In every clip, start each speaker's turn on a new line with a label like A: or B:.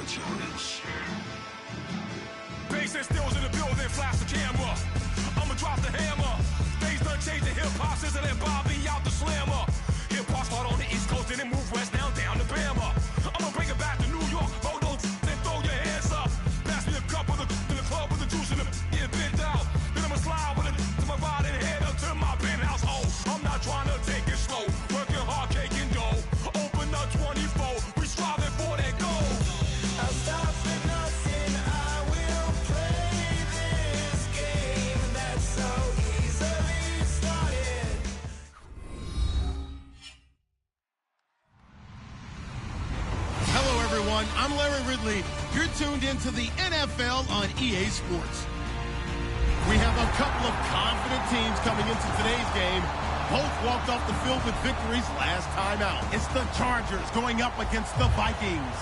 A: what you reach.
B: Bass and stills in the building, flash the camera. I'ma drop the hammer. Things done changed the hip-hop since I let Bobby out the slammer. Hip-hop start on the East Coast and then move west down to Bama. I'ma bring it back to New York. Hold those and throw your hands up. Pass me a cup of the club with the juice in the get bent out. Then I'ma slide with it to my ride and head up to my penthouse. Oh, I'm not trying to take it slow. Working hard, caking dough. Open up 24. We striving for that goal.
C: I'll stop for nothing. I will play this game that's so easily started.
D: Hello, everyone. I'm Larry Ridley. You're tuned into the NFL on EA Sports. We have a couple of confident teams coming into today's game. Both walked off the field with victories last time out. It's the Chargers going up against the Vikings.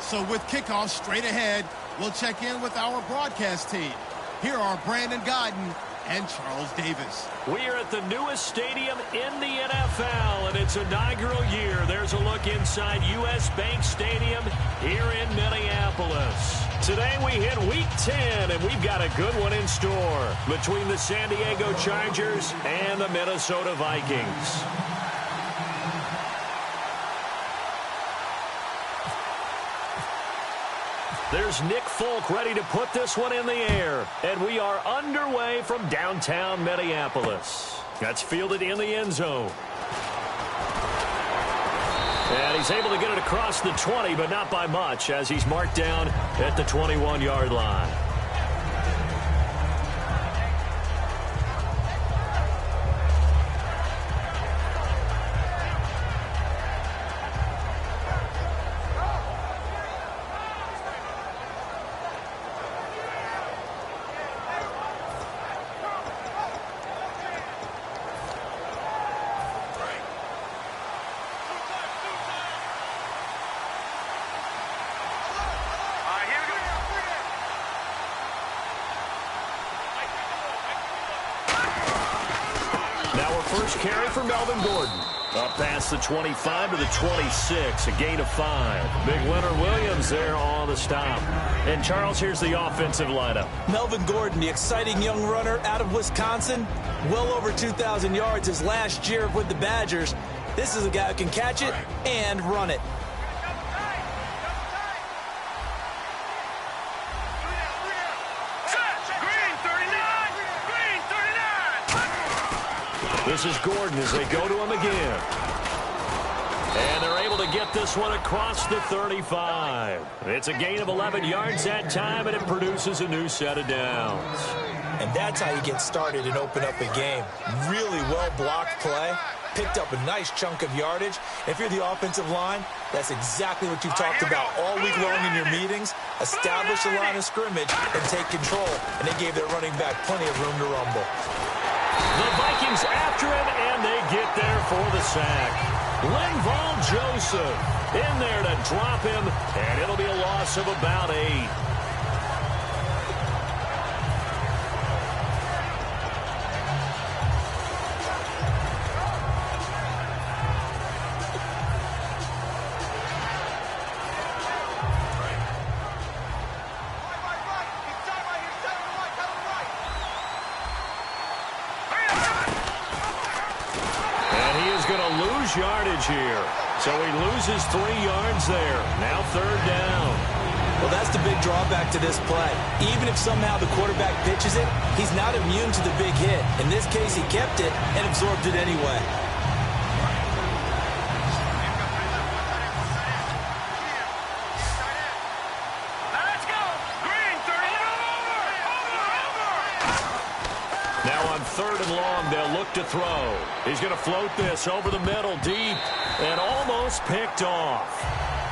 D: So with kickoff straight ahead, we'll check in with our broadcast team. Here are Brandon Godden and Charles Davis.
E: We are at the newest stadium in the NFL, and its inaugural year. There's a look inside U.S. Bank Stadium here in Minneapolis. Today we hit Week 10, and we've got a good one in store between the San Diego Chargers and the Minnesota Vikings. There's Nick Folk ready to put this one in the air. And we are underway from downtown Minneapolis. That's fielded in the end zone. And he's able to get it across the 20, but not by much, as he's marked down at the 21-yard line. First carry for Melvin Gordon. Up past the 25 to the 26, a gain of 5. Big Leonard Williams there on the stop. And Charles, here's the offensive lineup.
F: Melvin Gordon, the exciting young runner out of Wisconsin. Well over 2,000 yards his last year with the Badgers. This is a guy who can catch it and run it.
E: This is Gordon as they go to him again. And they're able to get this one across the 35. It's a gain of 11 yards that time, and it produces a new set of downs.
F: And that's how you get started and open up a game. Really well-blocked play. Picked up a nice chunk of yardage. If you're the offensive line, that's exactly what you've talked about all week long in your meetings. Establish a line of scrimmage and take control. And they gave their running back plenty of room to rumble.
E: The Vikings after him, and they get there for the sack. Linval Joseph in there to drop him, and it'll be a loss of about 8. Yardage here. So he loses 3 yards there. Now 3rd down.
F: Well, that's the big drawback to this play. Even if somehow the quarterback pitches it, he's not immune to the big hit. In this case, he kept it and absorbed it anyway. Now on 3rd and long, they'll look to throw. He's going to float this over the middle deep and almost picked off.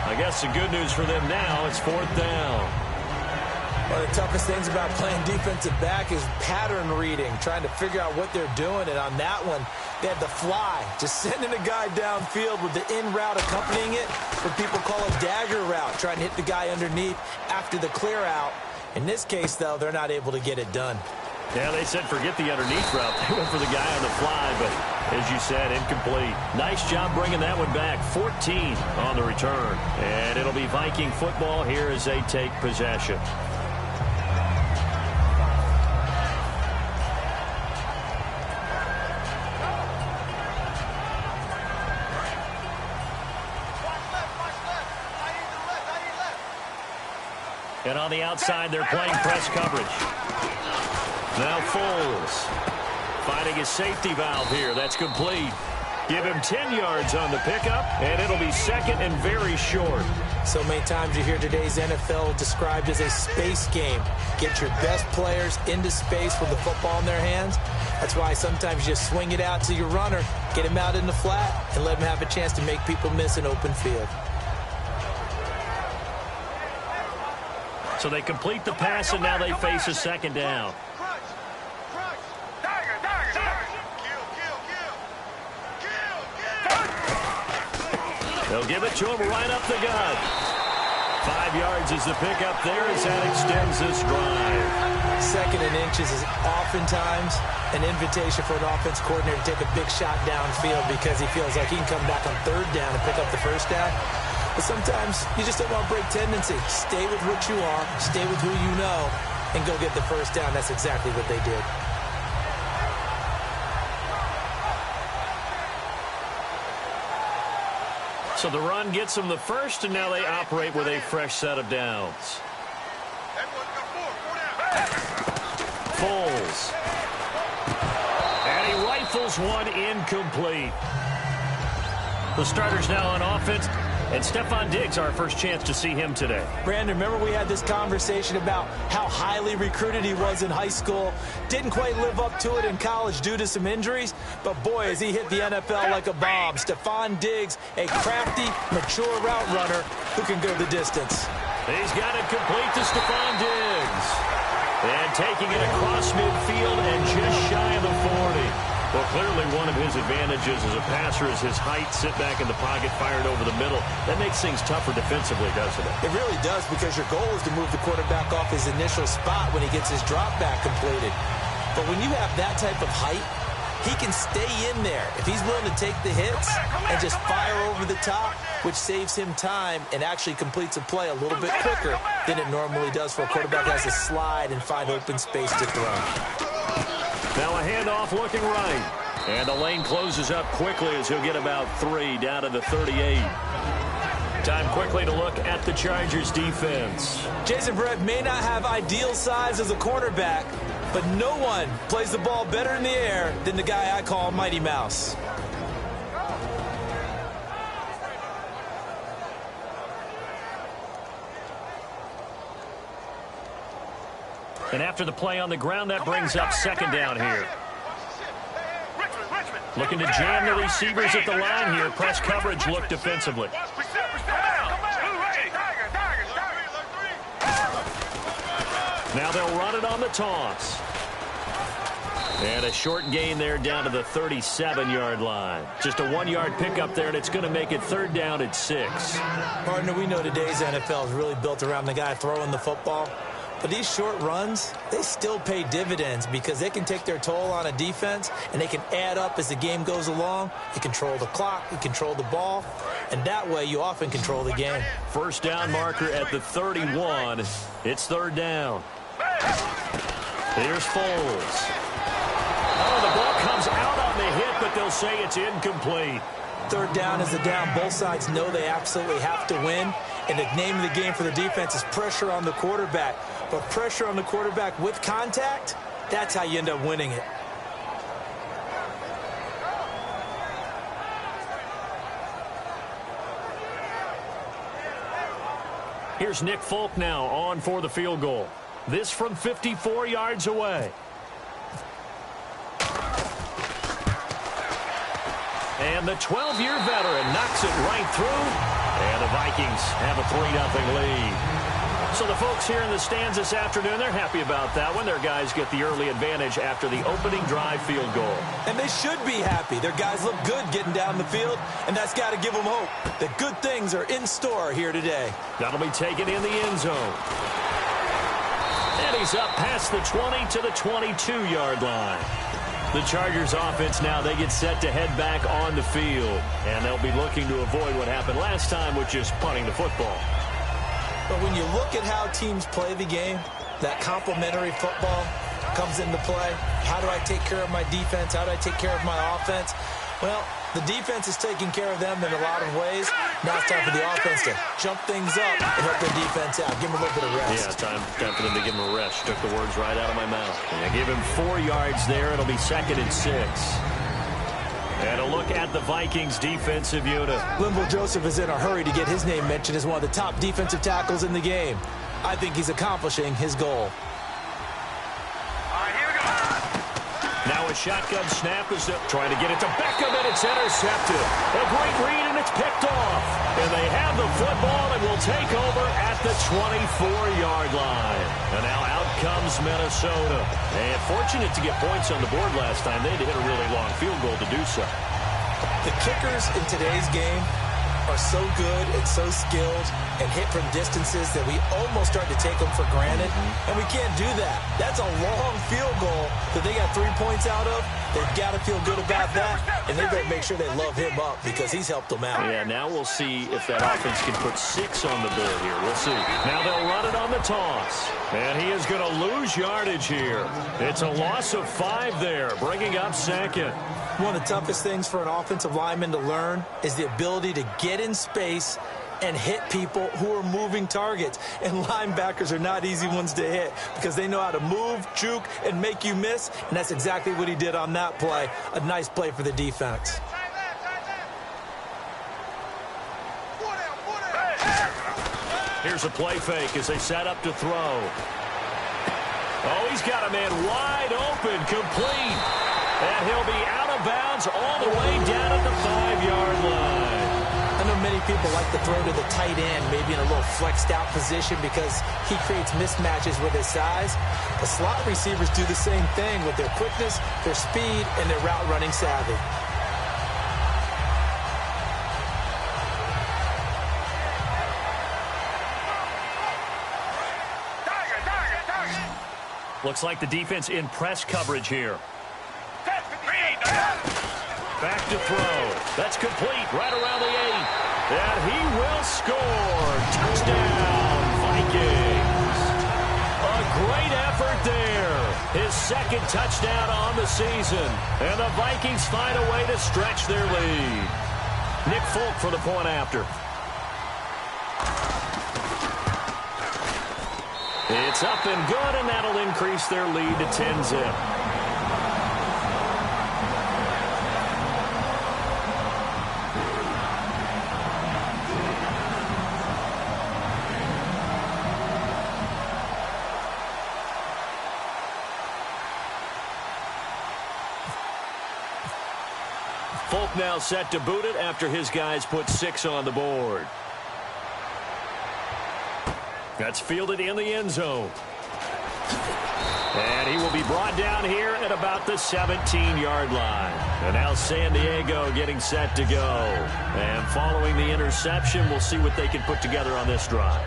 F: I guess the good news for them now is 4th down.
G: One of the toughest things about playing defensive back is pattern reading, trying to figure out what they're doing. And on that one, they had the fly, just sending a guy downfield with the in route accompanying it. What people call a dagger route, trying to hit the guy underneath after the clear out. In this case, though, they're not able to get it done.
E: Yeah, they said forget the underneath route. They went for the guy on the fly, but As you said, incomplete. Nice job bringing that one back. 14 on the return. And it'll be Viking football here as they take possession. And on the outside, they're playing press coverage. Now Foles finding his safety valve here. That's complete. Give him 10 yards on the pickup, and it'll be second and very short.
G: So many times you hear today's NFL described as a space game. Get your best players into space with the football in their hands. That's why sometimes you just swing it out to your runner, get him out in the flat, and let him have a chance to make people miss an open field.
E: So they complete the pass, and now they face a second down. They'll give it to him right up the gut. 5 yards is the pickup there as that extends this drive.
G: Second and inches is oftentimes an invitation for an offense coordinator to take a big shot downfield because he feels like he can come back on third down and pick up the first down. But sometimes you just don't want to break tendency. Stay with what you are, stay with who you know, and go get the first down. That's exactly what they did.
E: So the run gets them the first, and now they operate with a fresh set of downs. Foles. And he rifles one incomplete. The starters now on offense. And Stephon Diggs, our first chance to see him today.
G: Brandon, remember we had this conversation about how highly recruited he was in high school. Didn't quite live up to it in college due to some injuries. But, boy, as he hit the NFL like a bomb. Stephon Diggs, a crafty, mature route runner who can go the distance.
E: He's got it complete to Stephon Diggs. And taking it across midfield and just shy of the 40. Well, clearly one of his advantages as a passer is his height, sit back in the pocket, fired over the middle. That makes things tougher defensively, doesn't it?
G: It really does, because your goal is to move the quarterback off his initial spot when he gets his drop back completed. But when you have that type of height, he can stay in there if he's willing to take the hits and just fire over the top, which saves him time and actually completes a play a little bit quicker than it normally does for a quarterback that has to slide and find open space to throw.
E: Now a handoff looking right. And the lane closes up quickly as he'll get about 3 down to the 38. Time quickly to look at the Chargers defense.
G: Jason Verrett may not have ideal size as a cornerback, but no one plays the ball better in the air than the guy I call Mighty Mouse.
E: And after the play on the ground, that brings up second down here. Looking to jam the receivers at the line here. Press coverage look defensively. Now they'll run it on the toss. And a short gain there down to the 37-yard line. Just a 1-yard pickup there, and it's going to make it third down at 6.
G: Partner, we know today's NFL is really built around the guy throwing the football. But these short runs, they still pay dividends because they can take their toll on a defense, and they can add up as the game goes along. You control the clock, you control the ball, and that way you often control the game.
E: First down marker at the 31. It's third down. Here's Foles. Oh, the ball comes out on the hit, but they'll say it's incomplete.
G: Third down is the down. Both sides know they absolutely have to win. And the name of the game for the defense is pressure on the quarterback. But pressure on the quarterback with contact, that's how you end up winning it.
E: Here's Nick Folk now on for the field goal. This from 54 yards away. And the 12-year veteran knocks it right through. And the Vikings have a 3-0 lead. So the folks here in the stands this afternoon, they're happy about that one. Their guys get the early advantage after the opening drive field goal.
G: And they should be happy. Their guys look good getting down the field, and that's got to give them hope that good things are in store here today.
E: That'll be taken in the end zone. And he's up past the 20 to the 22-yard line. The Chargers offense now, they get set to head back on the field. And they'll be looking to avoid what happened last time, which is punting the football.
G: But when you look at how teams play the game, that complementary football comes into play. How do I take care of my defense? How do I take care of my offense? Well, the defense is taking care of them in a lot of ways. Now it's time for the offense to jump things up and help their defense out. Give them a little bit of rest.
E: Yeah, time for them to give him a rest. Took the words right out of my mouth. And give him 4 yards there. It'll be 2nd and 6. And a look at the Vikings defensive unit.
G: Linval Joseph is in a hurry to get his name mentioned as one of the top defensive tackles in the game. I think he's accomplishing his goal.
E: Now a shotgun snap is trying to get it to Beckham, and it's intercepted. A great read, and it's picked off. And they have the football and will take over at the 24-yard line. And now out comes Minnesota. And fortunate to get points on the board last time. They had to hit a really long field goal to do so.
G: The kickers in today's game are so good and so skilled and hit from distances that we almost start to take them for granted, and we can't do that. That's a long field goal that they got 3 points out of. They've got to feel good about that, and they better make sure they love him up because he's helped them out.
E: Yeah, now we'll see if that offense can put 6 on the board here. We'll see. Now they'll run it on the toss, and he is going to lose yardage here. It's a loss of 5 there, bringing up 2nd.
G: One of the toughest things for an offensive lineman to learn is the ability to get in space and hit people who are moving targets. And linebackers are not easy ones to hit because they know how to move, juke, and make you miss. And that's exactly what he did on that play. A nice play for the defense.
E: Here's a play fake as they set up to throw. Oh, he's got a man wide open, complete. And he'll be out of bounds all the way down at the 5-yard line.
G: I know many people like to throw to the tight end, maybe in a little flexed out position because he creates mismatches with his size. The slot receivers do the same thing with their quickness, their speed, and their route running savvy.
E: Looks like the defense in press coverage here. Back to throw. That's complete right around the 8. And he will score. Touchdown, Vikings. A great effort there. His 2nd touchdown on the season. And the Vikings find a way to stretch their lead. Nick Folk for the point after. It's up and good, and that'll increase their lead to 10-zip. Folk now set to boot it after his guys put 6 on the board. That's fielded in the end zone. And he will be brought down here at about the 17-yard line. And now San Diego getting set to go. And following the interception, we'll see what they can put together on this drive.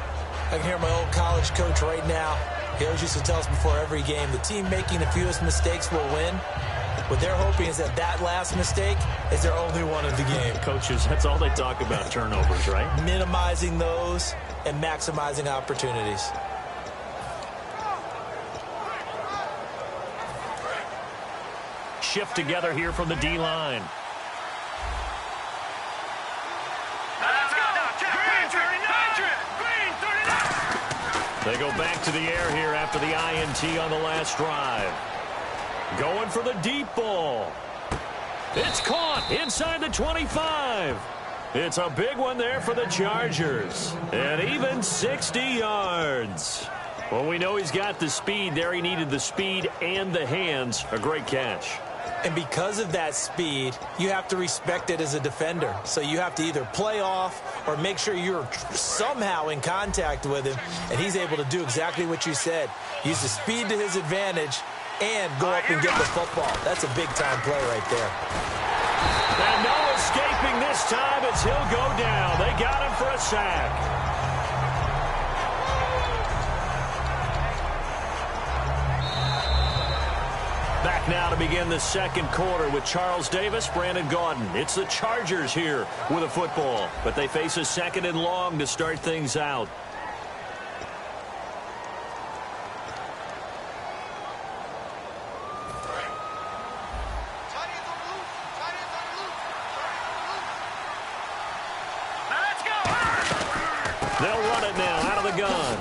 G: I can hear my old college coach right now. He always used to tell us before every game, the team making the fewest mistakes will win. What they're hoping is that last mistake is their only one of the game.
E: Coaches, that's all they talk about, turnovers, right?
G: Minimizing those and maximizing opportunities.
E: Shift together here from the D-line. They go back to the air here after the INT on the last drive. Going for the deep ball. It's caught inside the 25. It's a big one there for the Chargers. And even 60 yards. Well, we know he's got the speed there. He needed the speed and the hands. A great catch.
G: And because of that speed, you have to respect it as a defender. So you have to either play off or make sure you're somehow in contact with him. And he's able to do exactly what you said. Use the speed to his advantage and go up and get the football. That's a big-time play right there.
E: And no escaping this time as he'll go down. They got him for a sack. Back back now to begin the second quarter with Charles Davis, Brandon Gaudin. It's the Chargers here with a football, but they face a second and long to start things out. They'll run it now out of the gun.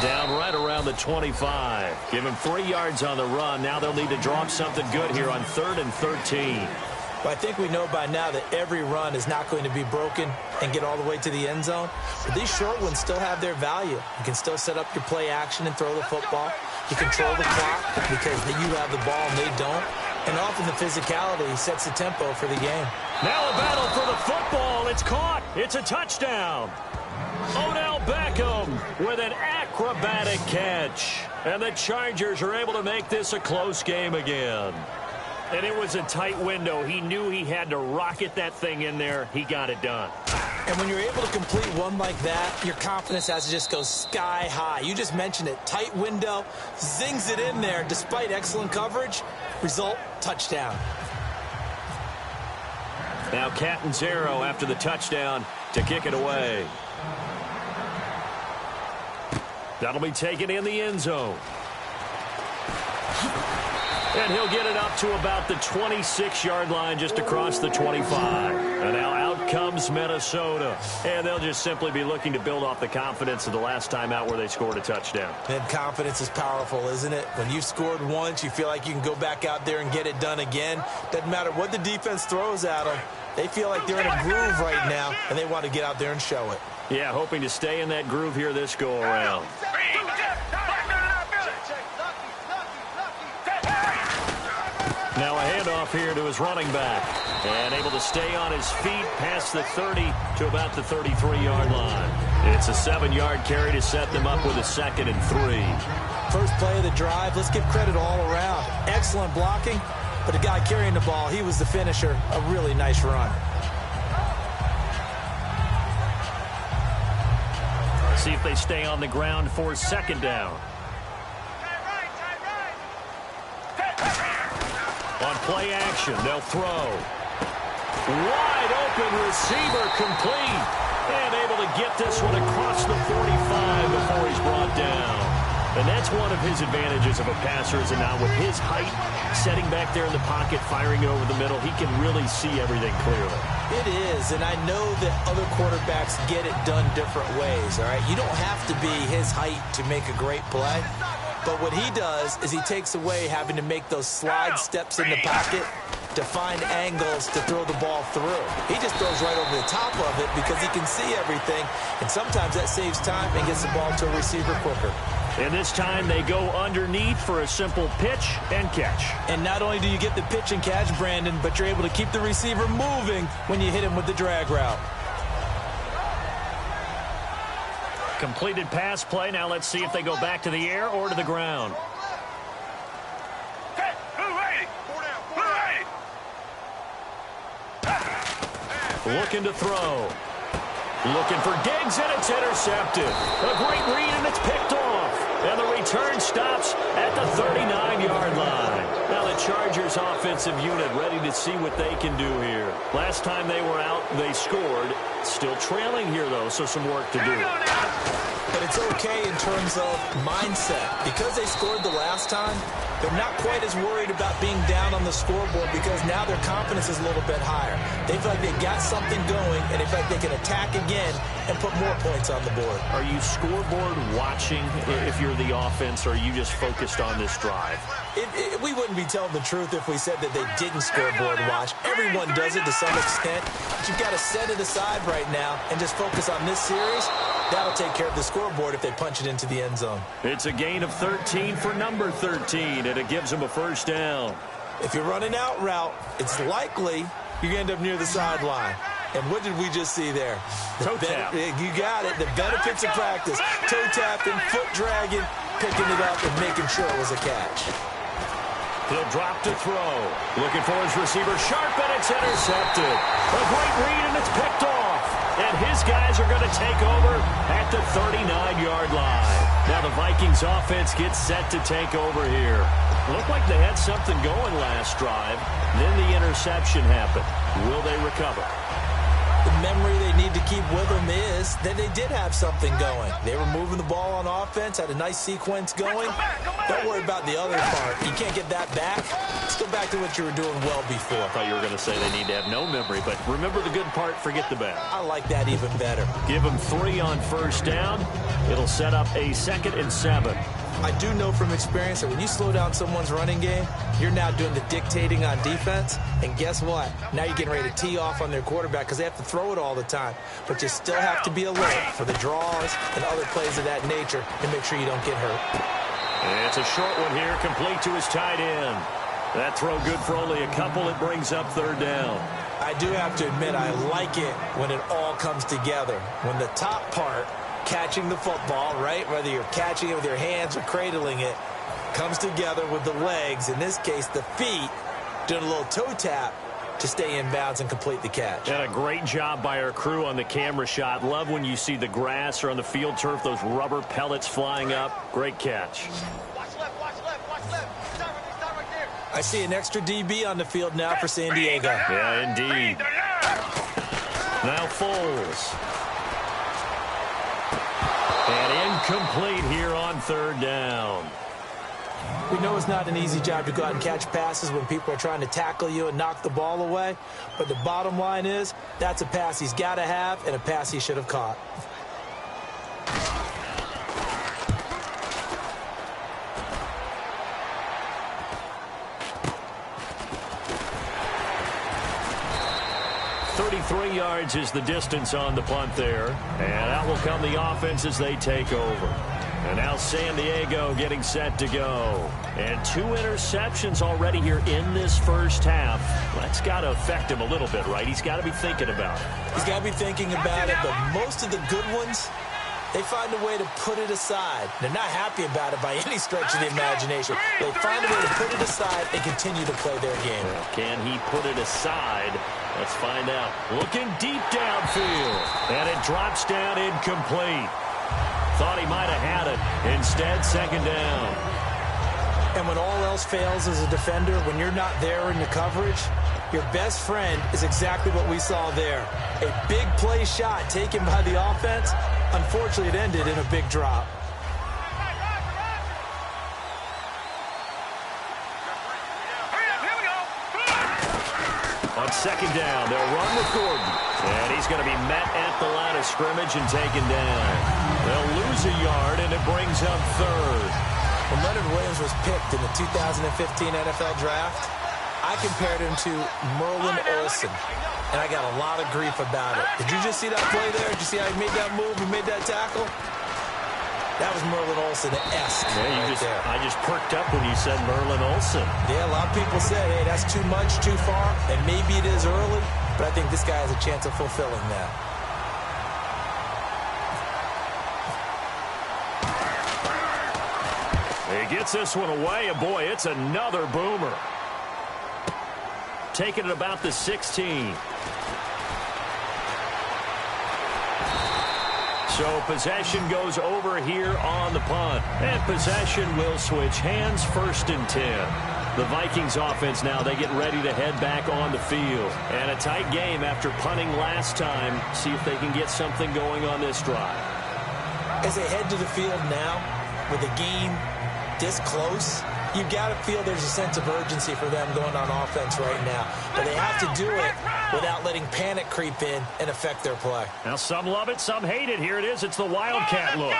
E: Down right around the 25. Give him 3 yards on the run. Now they'll need to draw up something good here on 3rd and 13.
G: Well, I think we know by now that every run is not going to be broken and get all the way to the end zone. But these short ones still have their value. You can still set up your play action and throw the football. You control the clock because you have the ball and they don't. And often the physicality sets the tempo for the game.
E: Now a battle for the football. It's caught. It's a touchdown. Odell Beckham with an acrobatic catch. And the Chargers are able to make this a close game again. And it was a tight window. He knew he had to rocket that thing in there. He got it done.
G: And when you're able to complete one like that, your confidence has to just go sky high. You just mentioned it. Tight window, zings it in there despite excellent coverage. Result, touchdown.
E: Now Catanzaro after the touchdown to kick it away. That'll be taken in the end zone. And he'll get it up to about the 26-yard line just across the 25. And now out comes Minnesota. And they'll just simply be looking to build off the confidence of the last time out where they scored a touchdown.
G: And confidence is powerful, isn't it? When you've scored once, you feel like you can go back out there and get it done again. Doesn't matter what the defense throws at them. They feel like they're in a groove right now, and they want to get out there and show it.
E: Yeah, hoping to stay in that groove here this go-around. Now a handoff here to his running back. And able to stay on his feet past the 30 to about the 33-yard line. It's a 7-yard carry to set them up with a 2nd and 3.
G: First play of the drive, let's give credit all around. Excellent blocking, but the guy carrying the ball, he was the finisher. A really nice run.
E: See if they stay on the ground for 2nd down. On play action, they'll throw. Wide open receiver complete. And able to get this one across the 45 before he's brought down. And that's one of his advantages of a passer, is now with his height, setting back there in the pocket, firing over the middle, he can really see everything clearly.
G: It is, and I know that other quarterbacks get it done different ways, all right? You don't have to be his height to make a great play. But what he does is he takes away having to make those slide steps in the pocket to find angles to throw the ball through. He just throws right over the top of it because he can see everything, and sometimes that saves time and gets the ball to a receiver quicker.
E: And this time they go underneath for a simple pitch and catch.
G: And not only do you get the pitch and catch, Brandon, but you're able to keep the receiver moving when you hit him with the drag route.
E: Completed pass play. Now let's see if they go back to the air or to the ground. Looking to throw. Looking for Diggs, and it's intercepted. A great read, and it's picked off. And the return stops at the 39-yard line. Now the Chargers offensive unit ready to see what they can do here. Last time they were out, they scored. Still trailing here, though, so some work to do.
G: But it's okay in terms of mindset. Because they scored the last time, they're not quite as worried about being down on the scoreboard because now their confidence is a little bit higher. They feel like they've got something going, and they feel like they can attack again and put more points on the board.
E: Are you scoreboard watching if you're the offense, or are you just focused on this drive?
G: We wouldn't be telling the truth if we said that they didn't scoreboard watch. Everyone does it to some extent. But you've got to set it aside right now and just focus on this series. That'll take care of the scoreboard if they punch it into the end zone.
E: It's a gain of 13 for number 13, and it gives them a 1st down.
G: If you're running out route, it's likely you're going to end up near the sideline. And what did we just see there?
E: Toe tap.
G: You got it. The benefits of practice. Toe tapping, foot dragging, picking it up, and making sure it was a catch.
E: He'll drop to throw. Looking for his receiver. Sharp, and it's intercepted. A great read, and it's picked off. And his guys are going to take over at the 39-yard line. Now the Vikings offense gets set to take over here. Looked like they had something going last drive. Then the interception happened. Will they recover?
G: The memory they need to keep with them is that they did have something going. They were moving the ball on offense, had a nice sequence going. Don't worry about the other part. You can't get that back. Let's go back to what you were doing well before.
E: I thought you were going to say they need to have no memory, but remember the good part, forget the bad.
G: I like that even better.
E: Give them 3 on first down. It'll set up a 2nd and 7.
G: I do know from experience that when you slow down someone's running game, you're now doing the dictating on defense. And guess what? Now you're getting ready to tee off on their quarterback because they have to throw it all the time. But you still have to be alert for the draws and other plays of that nature and make sure you don't get hurt.
E: And it's a short one here, complete to his tight end. That throw good for only a couple. It brings up 3rd down.
G: I do have to admit, I like it when it all comes together. When the top part, catching the football, right, whether you're catching it with your hands or cradling it, comes together with the legs, in this case the feet, doing a little toe tap to stay in bounds and complete the catch.
E: And a great job by our crew on the camera shot. Love when you see the grass or on the field turf, those rubber pellets flying up. Great catch.
C: Watch left, watch left, watch left. Start right there.
G: I see an extra DB on the field now for San Diego.
E: Yeah, indeed. Now Foles. And incomplete here on 3rd down.
G: We know it's not an easy job to go out and catch passes when people are trying to tackle you and knock the ball away. But the bottom line is, that's a pass he's got to have and a pass he should have caught.
E: .33 yards is the distance on the punt there. And out will come the offense as they take over. And now San Diego getting set to go. And 2 interceptions already here in this first half. That's got to affect him a little bit, right? He's got to be thinking about it.
G: He's got to be thinking about it, but most of the good ones, they find a way to put it aside. They're not happy about it by any stretch of the imagination. They find a way to put it aside and continue to play their game.
E: Can he put it aside? Let's find out. Looking deep downfield. And it drops down incomplete. Thought he might have had it. Instead, 2nd down.
G: And when all else fails as a defender, when you're not there in the coverage, your best friend is exactly what we saw there. A big play shot taken by the offense. Unfortunately, it ended in a big drop.
E: On 2nd down, they'll run with Gordon. And he's going to be met at the line of scrimmage and taken down. They'll lose a yard, and it brings up 3rd.
G: When Leonard Williams was picked in the 2015 NFL Draft, I compared him to Merlin Olsen, and I got a lot of grief about it. Did you just see that play there? Did you see how he made that move and made that tackle? That was Merlin Olsen-esque.
E: Yeah, I just perked up when you said Merlin Olsen.
G: Yeah, a lot of people said, hey, that's too much, too far, and maybe it is early, but I think this guy has a chance of fulfilling that.
E: He gets this one away, and boy, it's another boomer. Taking it about the 16. So possession goes over here on the punt. And possession will switch hands, 1st and 10. The Vikings offense now, they get ready to head back on the field. And a tight game after punting last time. See if they can get something going on this drive.
G: As they head to the field now, with the game this close, you've got to feel there's a sense of urgency for them going on offense right now. But they have to do it without letting panic creep in and affect their play.
E: Now some love it, some hate it. Here it is. It's the Wildcat look.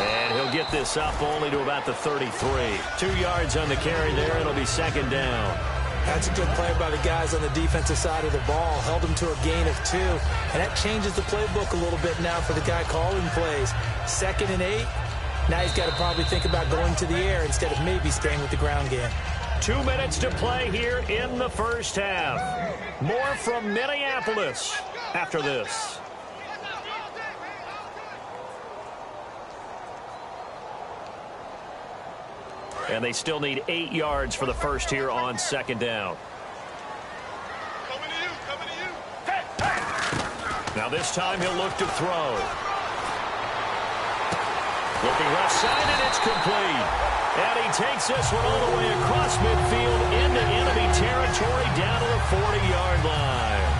E: And he'll get this up only to about the 33. 2 yards on the carry there. It'll be 2nd down.
G: That's a good play by the guys on the defensive side of the ball. Held them to a gain of 2. And that changes the playbook a little bit now for the guy calling plays. 2nd and 8. Now he's got to probably think about going to the air instead of maybe staying with the ground game.
E: 2 minutes to play here in the first half. More from Minneapolis after this. And they still need 8 yards for the first here on 2nd down. Now this time he'll look to throw. Looking left side, and it's complete. And he takes this one all the way across midfield into enemy territory down to the 40-yard line.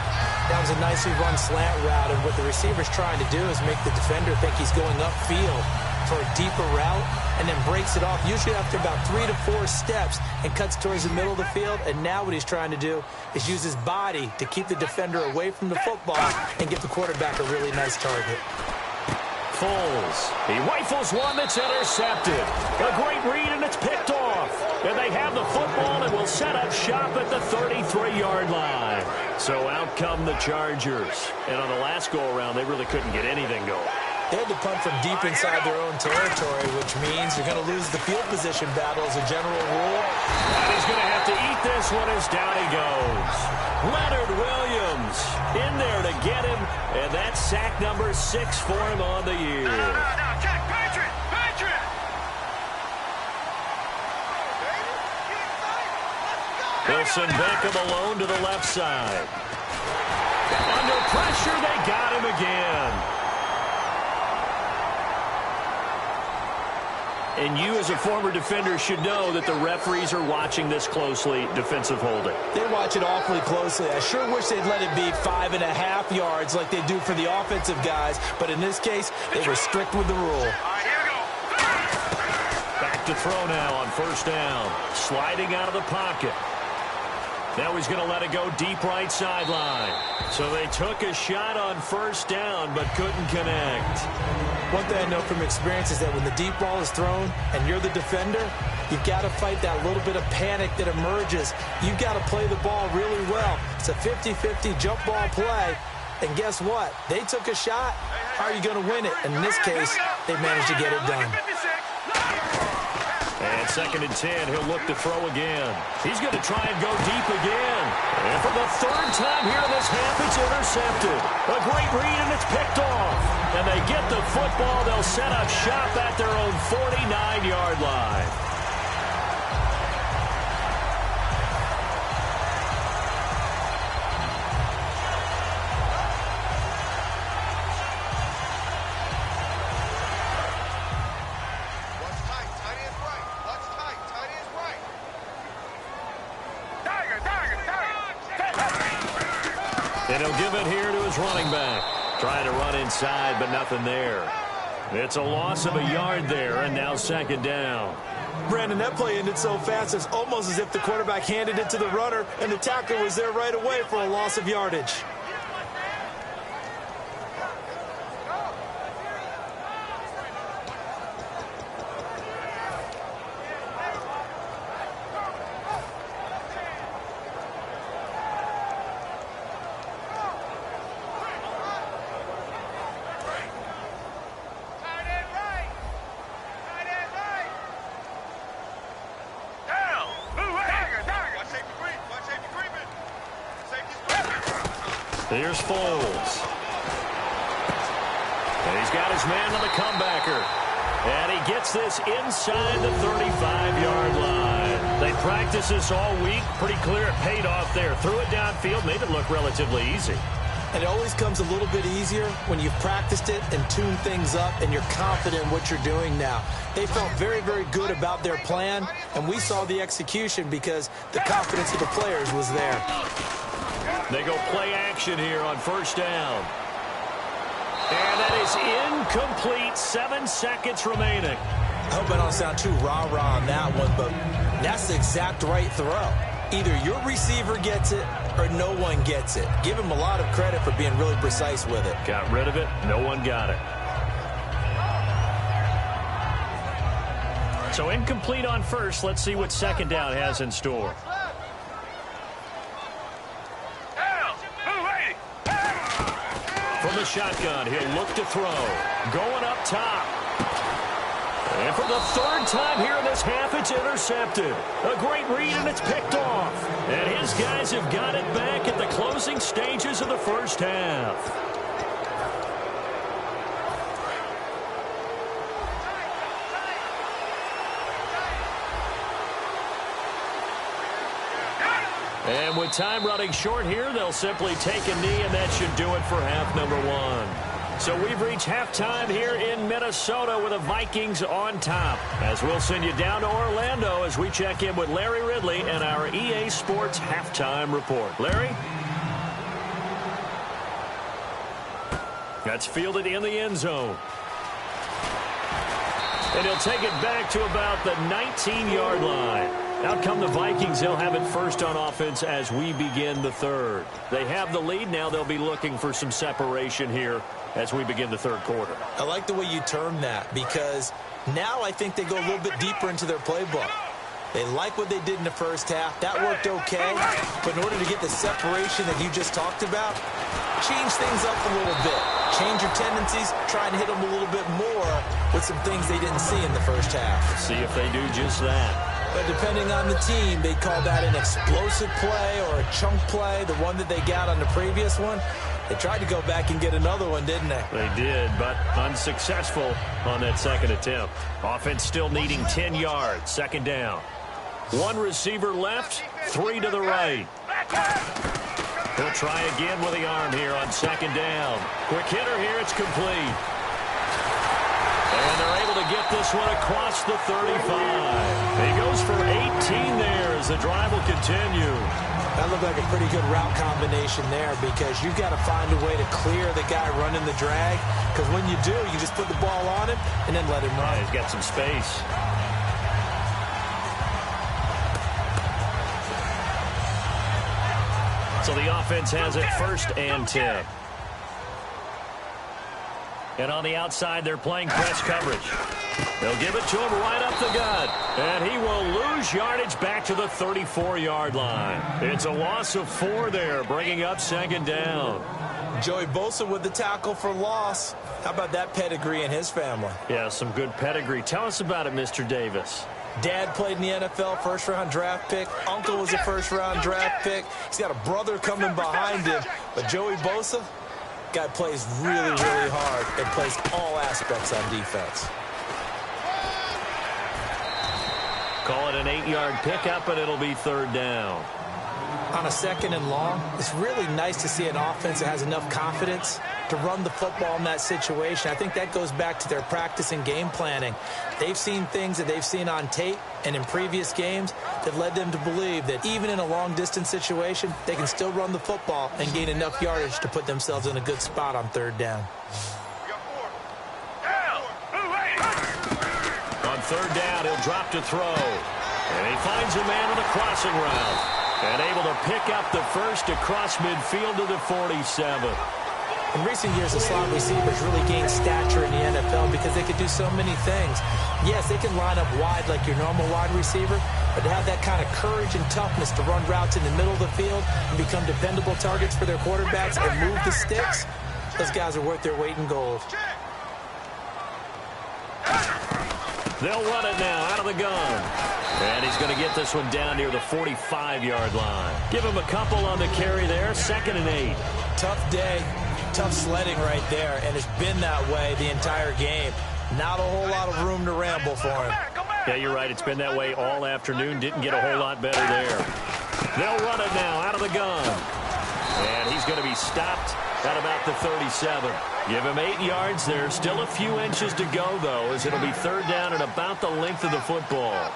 G: That was a nicely run slant route, and what the receiver's trying to do is make the defender think he's going upfield for a deeper route, and then breaks it off, usually after about 3 to 4 steps, and cuts towards the middle of the field. And now what he's trying to do is use his body to keep the defender away from the football and give the quarterback a really nice target.
E: Foles. He rifles one that's intercepted. A great read, and it's picked off. And they have the football and will set up shop at the 33-yard line. So out come the Chargers. And on the last go-around, they really couldn't get anything going.
G: They had to punt from deep inside their own territory, which means you're going to lose the field position battle as a general rule.
E: And he's going to have to eat this one as down he goes. Leonard Williams in there to get him, and that's sack number 6 for him on the year.
C: Check, Patriot! Patriot!
E: They'll send Beckham alone to the left side. Under pressure, they got him again. And you, as a former defender, should know that the referees are watching this closely, defensive holding.
G: They watch it awfully closely. I sure wish they'd let it be 5.5 yards like they do for the offensive guys. But in this case, they were strict with the rule.
E: Back to throw now on first down. Sliding out of the pocket. Now he's going to let it go deep right sideline. So they took a shot on first down, but couldn't connect.
G: One thing I know from experience is that when the deep ball is thrown and you're the defender, you've got to fight that little bit of panic that emerges. You've got to play the ball really well. It's a 50-50 jump ball play. And guess what? They took a shot. How are you going to win it? And in this case, they managed to get it done.
E: And 2nd and 10, he'll look to throw again. He's going to try and go deep again. And for the 3rd time here in this half, it's intercepted. A great read, and it's picked off. And they get the football. They'll set up shop at their own 49-yard line. And he'll give it here to his running back. Trying to run inside, but nothing there. It's a loss of a yard there, and now 2nd down.
G: Brandon, that play ended so fast, it's almost as if the quarterback handed it to the runner, and the tackler was there right away for a loss of yardage.
E: Here's Foles. And he's got his man on the comebacker. And he gets this inside the 35-yard line. They practiced this all week. Pretty clear it paid off there. Threw it downfield, made it look relatively easy.
G: And it always comes a little bit easier when you've practiced it and tuned things up and you're confident in what you're doing now. They felt very, very good about their plan, and we saw the execution because the confidence of the players was there.
E: They go play action here on first down. And that is incomplete. 7 seconds remaining.
G: I hope I don't sound too rah-rah on that one, but that's the exact right throw. Either your receiver gets it or no one gets it. Give him a lot of credit for being really precise with it.
E: Got rid of it. No one got it. So incomplete on first. Let's see what 2nd down has in store. From the shotgun, he'll look to throw. Going up top. And for the 3rd time here in this half, it's intercepted. A great read, and it's picked off. And his guys have got it back at the closing stages of the first half. And with time running short here, they'll simply take a knee, and that should do it for half number 1. So we've reached halftime here in Minnesota with the Vikings on top. As we'll send you down to Orlando as we check in with Larry Ridley and our EA Sports Halftime Report. Larry? That's fielded in the end zone. And he'll take it back to about the 19-yard line. Out come the Vikings. They'll have it first on offense as we begin the third. They have the lead. Now they'll be looking for some separation here as we begin the third quarter.
G: I like the way you term that, because now I think they go a little bit deeper into their playbook. They like what they did in the first half. That worked okay. But in order to get the separation that you just talked about, change things up a little bit. Change your tendencies, try and hit them a little bit more with some things they didn't see in the first half.
E: See if they do just that.
G: But depending on the team, they call that an explosive play or a chunk play, the one that they got on the previous one. They tried to go back and get another one, didn't they?
E: They did, but unsuccessful on that second attempt. Offense still needing 10 yards, second down. One receiver left, 3 to the right. He'll try again with the arm here on second down. Quick hitter here, it's complete. And they're able to get this one across the 35. He goes for 18 there as the drive will continue.
G: That looked like a pretty good route combination there, because you've got to find a way to clear the guy running the drag. Because when you do, you just put the ball on him and then let him run.
E: Yeah, he's got some space. So the offense has it first and 10. And on the outside, they're playing press coverage. They'll give it to him right up the gut. And he will lose yardage back to the 34-yard line. It's a loss of 4 there, bringing up second down.
G: Joey Bosa with the tackle for loss. How about that pedigree in his family?
E: Yeah, some good pedigree. Tell us about it, Mr. Davis.
G: Dad played in the NFL, first-round draft pick. Uncle was a first-round draft pick. He's got a brother coming behind him. But Joey Bosa, guy plays really, really hard and plays all aspects on defense.
E: Call it an 8-yard pickup, and it'll be third down.
G: On a second and long, it's really nice to see an offense that has enough confidence to run the football in that situation. I think that goes back to their practice and game planning. They've seen things that they've seen on tape and in previous games that led them to believe that even in a long-distance situation, they can still run the football and gain enough yardage to put themselves in a good spot on third down.
E: On third down, he'll drop to throw. And he finds a man on a crossing route. And able to pick up the first across midfield to the 47.
G: In recent years, the slot receivers really gained stature in the NFL because they could do so many things. Yes, they can line up wide like your normal wide receiver, but to have that kind of courage and toughness to run routes in the middle of the field and become dependable targets for their quarterbacks and move the sticks, those guys are worth their weight in gold.
E: They'll run it now out of the gun. And he's going to get this one down near the 45-yard line. Give him a couple on the carry there, 2nd and 8.
G: Tough day, tough sledding right there, and it's been that way the entire game. Not a whole lot of room to ramble for him.
E: Yeah, you're right. It's been that way all afternoon. Didn't get a whole lot better there. They'll run it now out of the gun. And he's going to be stopped at about the 37. Give him 8 yards there. Still a few inches to go, though, as it'll be third down at about the length of the football.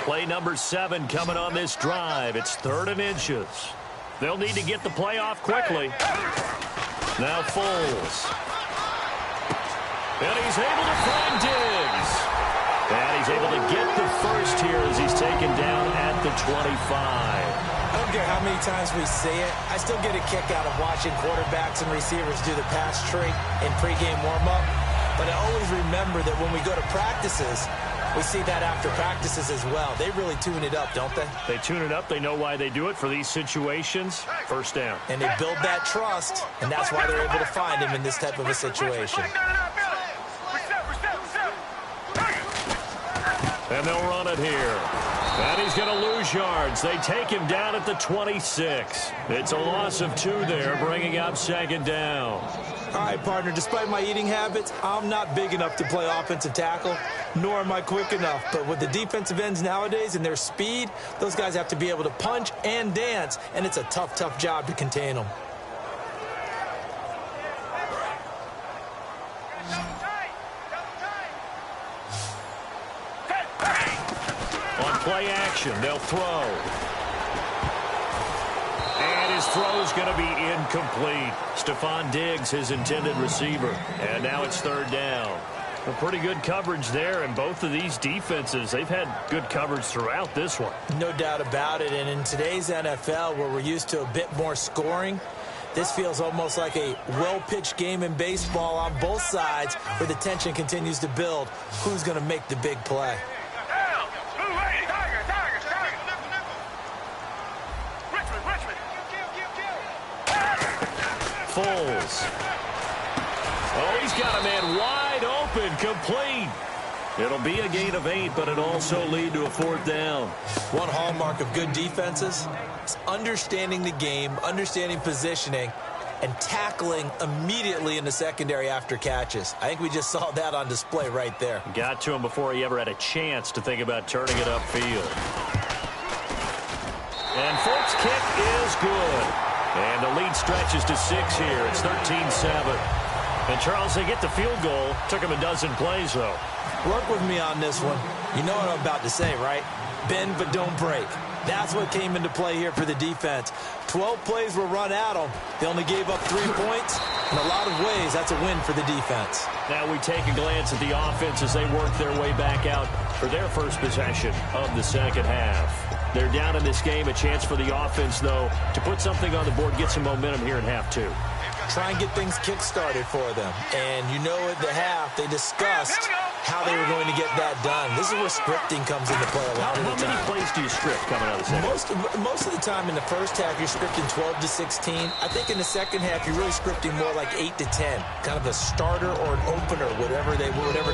E: Play number 7 coming on this drive. It's 3rd and inches. They'll need to get the play off quickly. Now Foles. And he's able to find Diggs. And he's able to get the first here as he's taken down at the 25.
G: I don't care how many times we see it. I still get a kick out of watching quarterbacks and receivers do the pass trick in pregame warm-up. But I always remember that when we go to practices, We see that after practices as well. They really tune it up, don't they?
E: They tune it up. They know why they do it for these situations. First down.
G: And they build that trust, and that's why they're able to find him in this type of a situation.
E: And they'll run it here. And he's going to lose yards. They take him down at the 26. It's a loss of 2 there, bringing up second down.
G: All right, partner, despite my eating habits, I'm not big enough to play offensive tackle, nor am I quick enough. But with the defensive ends nowadays and their speed, those guys have to be able to punch and dance, and it's a tough, tough job to contain them.
E: On play action, they'll throw. And his throw is going to be incomplete. Stephon Diggs, his intended receiver. And now it's third down. Well, pretty good coverage there, and both of these defenses, they've had good coverage throughout this one.
G: No doubt about it, and in today's NFL, where we're used to a bit more scoring, this feels almost like a well-pitched game in baseball on both sides, where the tension continues to build. Who's going to make the big play?
E: Foles. Oh, he's got a man wide open, complete. It'll be a gain of 8, but it also lead to a fourth down.
G: One hallmark of good defenses is understanding the game, understanding positioning, and tackling immediately in the secondary after catches. I think we just saw that on display right there.
E: Got to him before he ever had a chance to think about turning it upfield. And Folks' kick is good. And the lead stretches to 6 here. It's 13-7. And, Charles, they get the field goal. Took him a dozen plays, though.
G: Work with me on this one. You know what I'm about to say, right? Bend but don't break. That's what came into play here for the defense. 12 plays were run at them. They only gave up 3 points. In a lot of ways, that's a win for the defense.
E: Now we take a glance at the offense as they work their way back out for their first possession of the second half. They're down in this game. A chance for the offense, though, to put something on the board, get some momentum here in half 2.
G: Try and get things kick-started for them. And you know at the half, they discussed how they were going to get that done. This is where scripting comes into play a lot of the time.
E: How many plays do you script coming out of the second?
G: Most of the time in the first half, you're scripting 12 to 16. I think in the second half, you're really scripting more like 8 to 10. Kind of a starter or an opener, whatever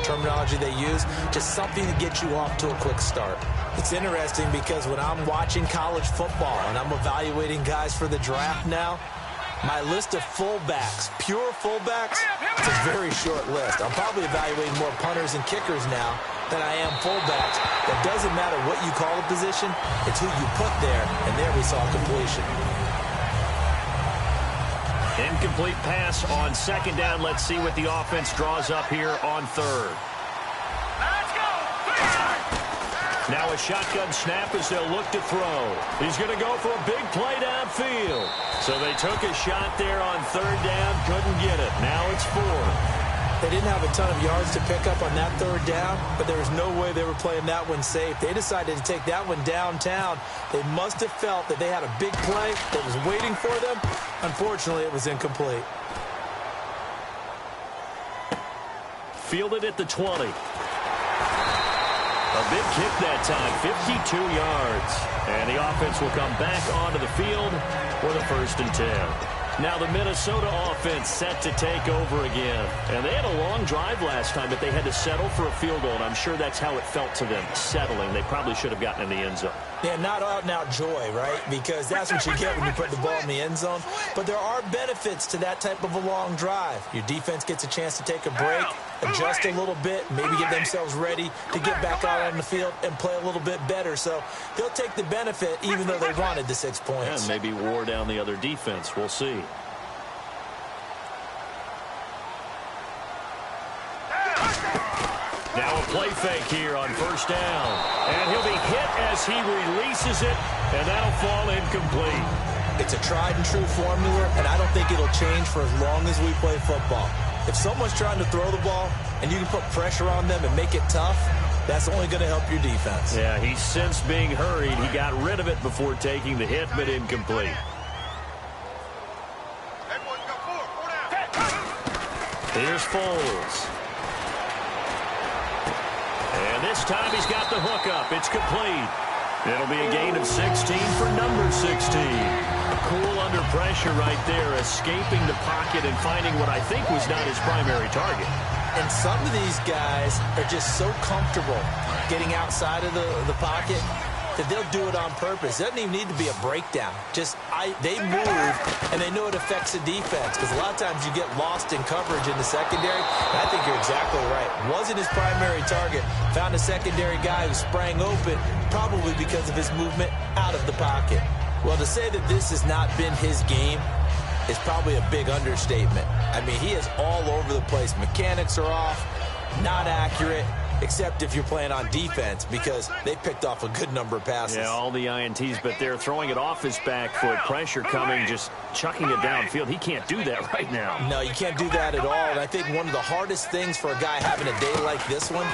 G: terminology they use. Just something to get you off to a quick start. It's interesting because when I'm watching college football and I'm evaluating guys for the draft now, my list of fullbacks, pure fullbacks, it's a very short list. I'm probably evaluating more punters and kickers now than I am fullbacks. It doesn't matter what you call a position, it's who you put there, and there we saw completion.
E: Incomplete pass on second down. Let's see what the offense draws up here on third. Now a shotgun snap as they'll look to throw. He's going to go for a big play downfield. So they took a shot there on third down, couldn't get it. Now it's 4.
G: They didn't have a ton of yards to pick up on that third down, but there was no way they were playing that one safe. They decided to take that one downtown. They must have felt that they had a big play that was waiting for them. Unfortunately, it was incomplete.
E: Fielded at the 20. A big kick that time, 52 yards. And the offense will come back onto the field for the 1st and 10. Now the Minnesota offense set to take over again. And they had a long drive last time, but they had to settle for a field goal, and I'm sure that's how it felt to them, settling. They probably should have gotten in the end zone.
G: Yeah, not out-and-out joy, right? Because that's what you get when you put the ball in the end zone. But there are benefits to that type of a long drive. Your defense gets a chance to take a break, adjust a little bit, maybe get themselves ready to get back out on the field and play a little bit better. So they'll take the benefit even though they wanted the 6 points.
E: And maybe wore down the other defense. We'll see. Now a play fake here on first down. And he'll be hit as he releases it, and that'll fall incomplete.
G: It's a tried-and-true formula, and I don't think it'll change for as long as we play football. If someone's trying to throw the ball and you can put pressure on them and make it tough, that's only going to help your defense.
E: Yeah, he's since being hurried. He got rid of it before taking the hit, but incomplete. Here's Foles. And this time he's got the hook up. It's complete. It'll be a gain of 16 for number 16. Cool under pressure right there, escaping the pocket and finding what I think was not his primary target.
G: And some of these guys are just so comfortable getting outside of the pocket that they'll do it on purpose. It doesn't even need to be a breakdown. They move, and they know it affects the defense, because a lot of times you get lost in coverage in the secondary. And I think you're exactly right. Wasn't his primary target. Found a secondary guy who sprang open, probably because of his movement out of the pocket. Well, to say that this has not been his game is probably a big understatement. I mean, he is all over the place. Mechanics are off, not accurate, except if you're playing on defense, because they picked off a good number of passes.
E: Yeah, all the INTs, but they're throwing it off his back foot. Pressure coming, just chucking it downfield. He can't do that right now.
G: No, you can't do that at all. And I think one of the hardest things for a guy having a day like this one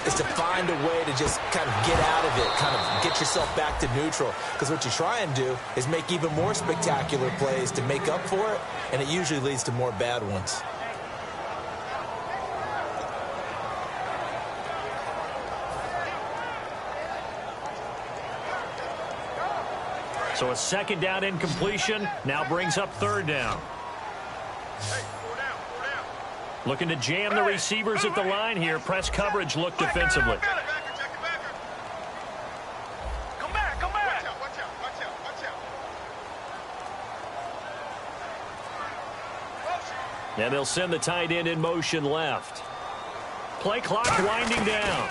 G: is to find a way to just kind of get out of it, kind of get yourself back to neutral. Because what you try and do is make even more spectacular plays to make up for it, and it usually leads to more bad ones.
E: So a second down incompletion now brings up third down. Looking to jam the receivers at the line here. Press coverage look defensively.
C: Come back. Watch out.
E: And they'll send the tight end in motion left. Play clock winding down.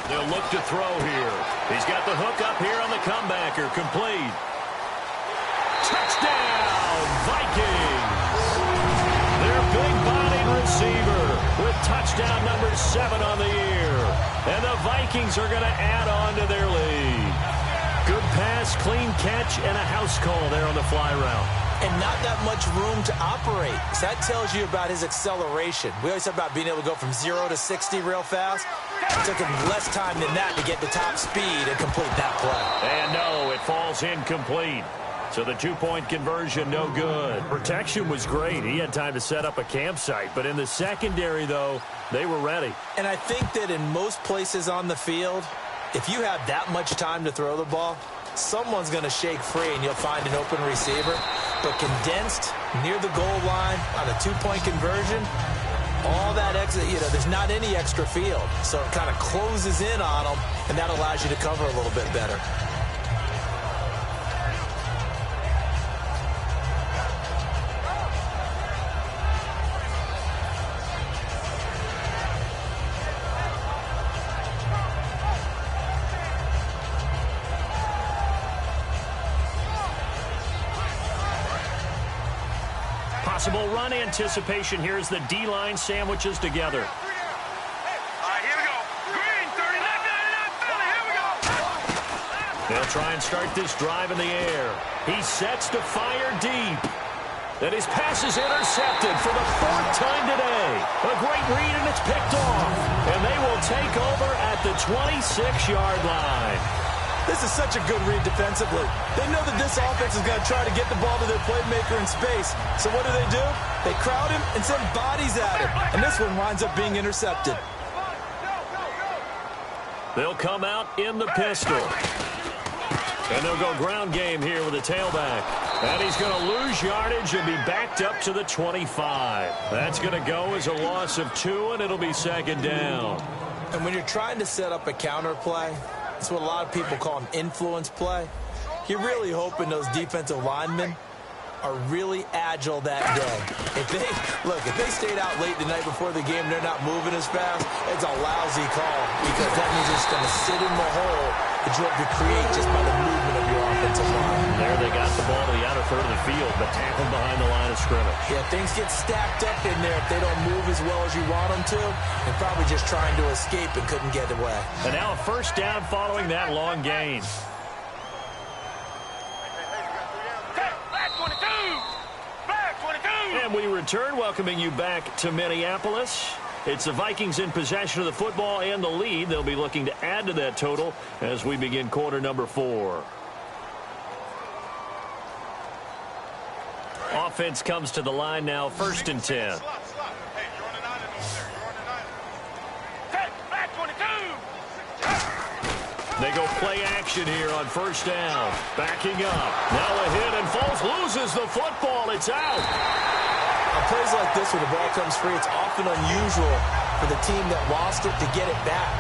E: They'll look to throw here. He's got the hook up here on the comebacker. Complete. Touchdown, Vikings. Their big-bodied receiver with touchdown number 7 on the year. And the Vikings are going to add on to their lead. Good pass, clean catch, and a house call there on the fly route.
G: And not that much room to operate. So that tells you about his acceleration. We always talk about being able to go from 0 to 60 real fast. It took him less time than that to get the top speed and complete that play.
E: And no, it falls incomplete. So the two-point conversion, no good. Protection was great. He had time to set up a campsite. But in the secondary, though, they were ready.
G: And I think that in most places on the field, if you have that much time to throw the ball, someone's going to shake free and you'll find an open receiver. But condensed near the goal line on a two-point conversion, all that extra, there's not any extra field. So it kind of closes in on them, and that allows you to cover a little bit better.
E: Possible run anticipation here as the D-line sandwiches together.
C: All right, here we go. Green, 30, left, here we go.
E: They'll try and start this drive in the air. He sets to fire deep. And his pass is intercepted for the 4th time today. A great read, and it's picked off. And they will take over at the 26-yard line.
G: This is such a good read defensively. They know that this offense is going to try to get the ball to their playmaker in space. So what do? They crowd him and send bodies at him. And this one winds up being intercepted.
E: They'll come out in the pistol. And they'll go ground game here with a tailback. And he's going to lose yardage and be backed up to the 25. That's going to go as a loss of 2, and it'll be second down.
G: And when you're trying to set up a counter play, that's what a lot of people call an influence play. You're really hoping those defensive linemen are really agile that day. If they stayed out late the night before the game, they're not moving as fast, it's a lousy call, because that means it's going to sit in the hole that you have to create just by the movement of your offensive line.
E: There they got the ball to the outer third of the field, but tackled behind the line of scrimmage.
G: Yeah, things get stacked up in there if they don't move as well as you want them to, and probably just trying to escape and couldn't get away.
E: And now a first down following that long gain. And we return, welcoming you back to Minneapolis. It's the Vikings in possession of the football and the lead. They'll be looking to add to that total as we begin quarter number 4. Offense comes to the line now, 1st and 10.
C: Hey, you're on the 9 over there. You're on the 9. Back 22.
E: They go play action here on first down. Backing up. Now a hit, and Foles loses the football. It's out.
G: On plays like this where the ball comes free, it's often unusual for the team that lost it to get it back.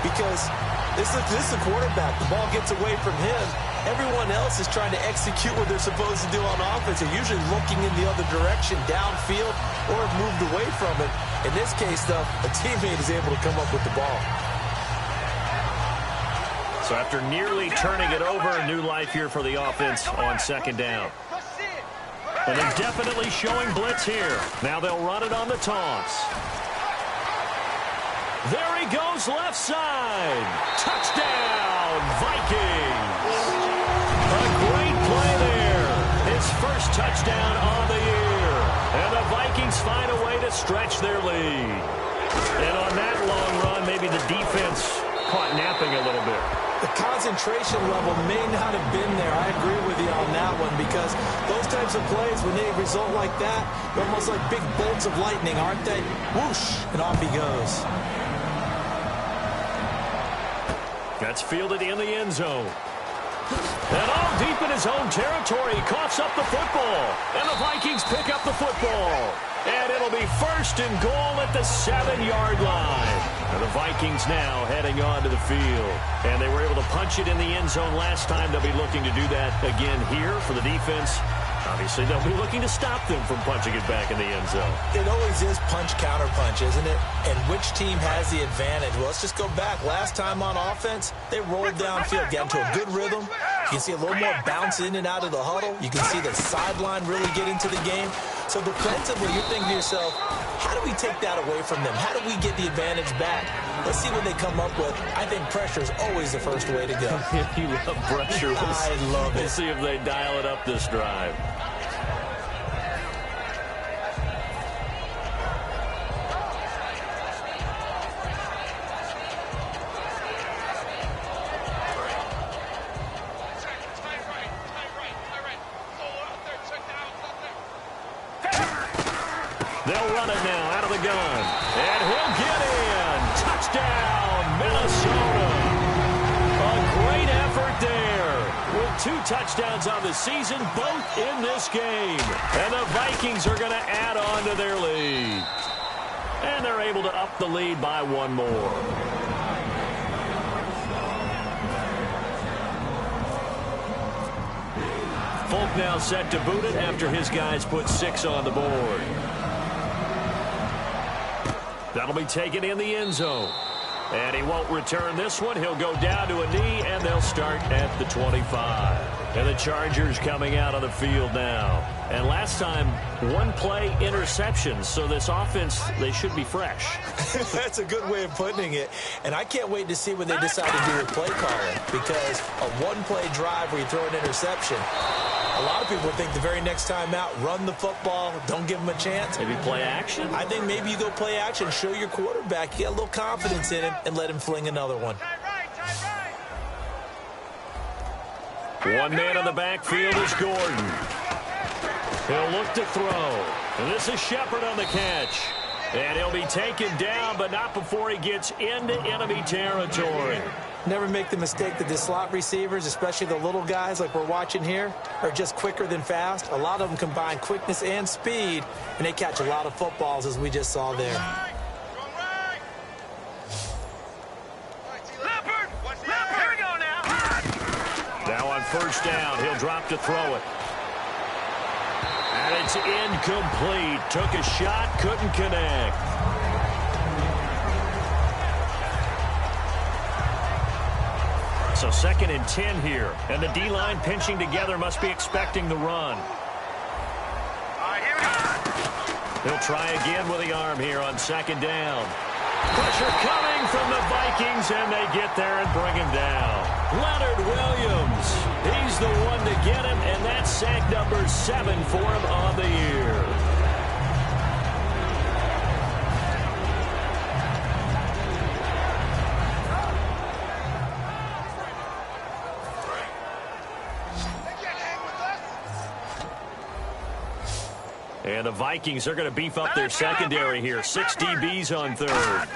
G: Because this is the quarterback. The ball gets away from him. Everyone else is trying to execute what they're supposed to do on offense. They're usually looking in the other direction, downfield, or have moved away from it. In this case, though, a teammate is able to come up with the ball.
E: So after nearly turning it over, new life here for the offense on second down. And they're definitely showing blitz here. Now they'll run it on the toss. There he goes, left side. Touchdown, Vikings. A great play there. His first touchdown on the year. And the Vikings find a way to stretch their lead. And on that long run, maybe the defense caught napping a little bit.
G: The concentration level may not have been there. I agree with you on that one, because those types of plays, when they result like that, they're almost like big bolts of lightning, aren't they? Whoosh, and off he goes.
E: That's fielded in the end zone. And all deep in his own territory, he coughs up the football. And the Vikings pick up the football. And it'll be first and goal at the 7-yard line. And the Vikings now heading on to the field. And they were able to punch it in the end zone last time. They'll be looking to do that again here for the defense. Obviously, they'll be looking to stop them from punching it back in the end zone.
G: It always is punch-counter-punch, isn't it? And which team has the advantage? Well, let's just go back. Last time on offense, they rolled downfield, got into a good rhythm. You can see a little more bounce in and out of the huddle. You can see the sideline really get into the game. So defensively, you're thinking to yourself, how do we take that away from them? How do we get the advantage back? Let's see what they come up with. I think pressure is always the first way to go.
E: You love pressure.
G: I love it.
E: We'll see if they dial it up this drive. They'll run it now out of the gun. And he'll get in. Touchdown, Minnesota. A great effort there. With 2 touchdowns on the season, both in this game. And the Vikings are going to add on to their lead. And they're able to up the lead by 1 more. Folk now set to boot it after his guys put 6 on the board. That'll be taken in the end zone. And he won't return this one. He'll go down to a knee, and they'll start at the 25. And the Chargers coming out on the field now. And last time, 1 play interception. So this offense, they should be fresh.
G: That's a good way of putting it. And I can't wait to see when they decide to do their play calling. Because a 1-play drive where you throw an interception, a lot of people think the very next time out, run the football, don't give them a chance.
E: Maybe play action?
G: I think maybe you go play action, show your quarterback, get a little confidence in him, and let him fling another one.
E: 1 man in the backfield is Gordon. He'll look to throw. And this is Shepard on the catch. And he'll be taken down, but not before he gets into enemy territory.
G: Never make the mistake that the slot receivers, especially the little guys like we're watching here, are just quicker than fast. A lot of them combine quickness and speed, and they catch a lot of footballs, as we just saw there.
C: Here we go now.
E: Now on first down, he'll drop to throw it. And it's incomplete. Took a shot, couldn't connect. So 2nd and 10 here. And the D-line pinching together, must be expecting the run.
C: Here we go.
E: He'll try again with the arm here on 2nd down. Pressure coming from the Vikings, and they get there and bring him down. Leonard Williams, he's the one to get him, and that's sack number 7 for him on the year. And the Vikings are going to beef up their secondary here. 6 DBs on 3rd.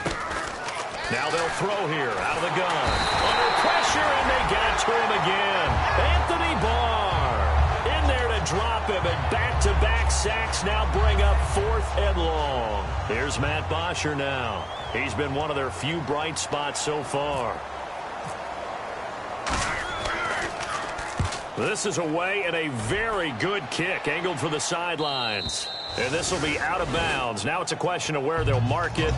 E: Now they'll throw here out of the gun. Under pressure. pressure, and they got to him again. Anthony Barr in there to drop him, and back-to-back sacks now bring up 4th and long. Here's Matt Bosher now. He's been one of their few bright spots so far. This is away and a very good kick angled for the sidelines. And this will be out of bounds. Now it's a question of where they'll mark it.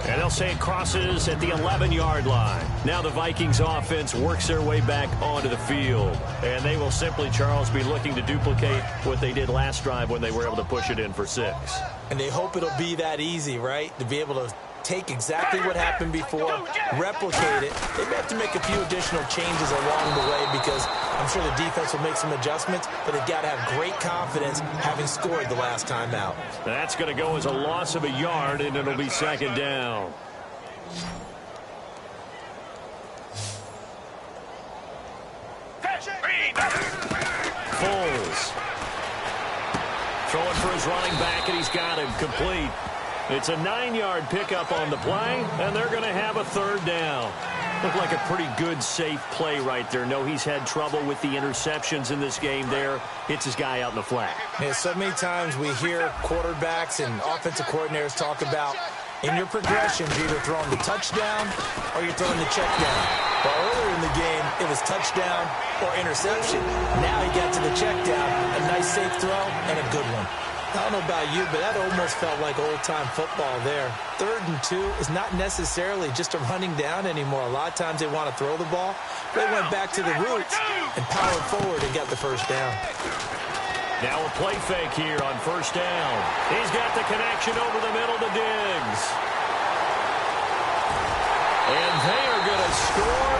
E: And they'll say it crosses at the 11-yard line. Now the Vikings offense works their way back onto the field. And they will simply, Charles, be looking to duplicate what they did last drive when they were able to push it in for 6.
G: And they hope it'll be that easy, right? To be able to take exactly what happened before, replicate it. They may have to make a few additional changes along the way because I'm sure the defense will make some adjustments, but they've got to have great confidence having scored the last time out.
E: That's going to go as a loss of a yard, and it'll be 2nd down. Foles throwing for his running back, and he's got him complete. It's a 9-yard pickup on the play, and they're going to have a 3rd down. Looked like a pretty good, safe play right there. No, he's had trouble with the interceptions in this game there. Hits his guy out in the flat.
G: Yeah, so many times we hear quarterbacks and offensive coordinators talk about in your progressions, you're either throwing the touchdown or you're throwing the check down. But earlier in the game, it was touchdown or interception. Now he got to the check down, a nice safe throw, and a good one. I don't know about you, but that almost felt like old-time football there. 3rd and 2 is not necessarily just a running down anymore. A lot of times they want to throw the ball. They went back to the roots and powered forward and got the 1st down.
E: Now a play fake here on 1st down. He's got the connection over the middle to Diggs. And they are going to score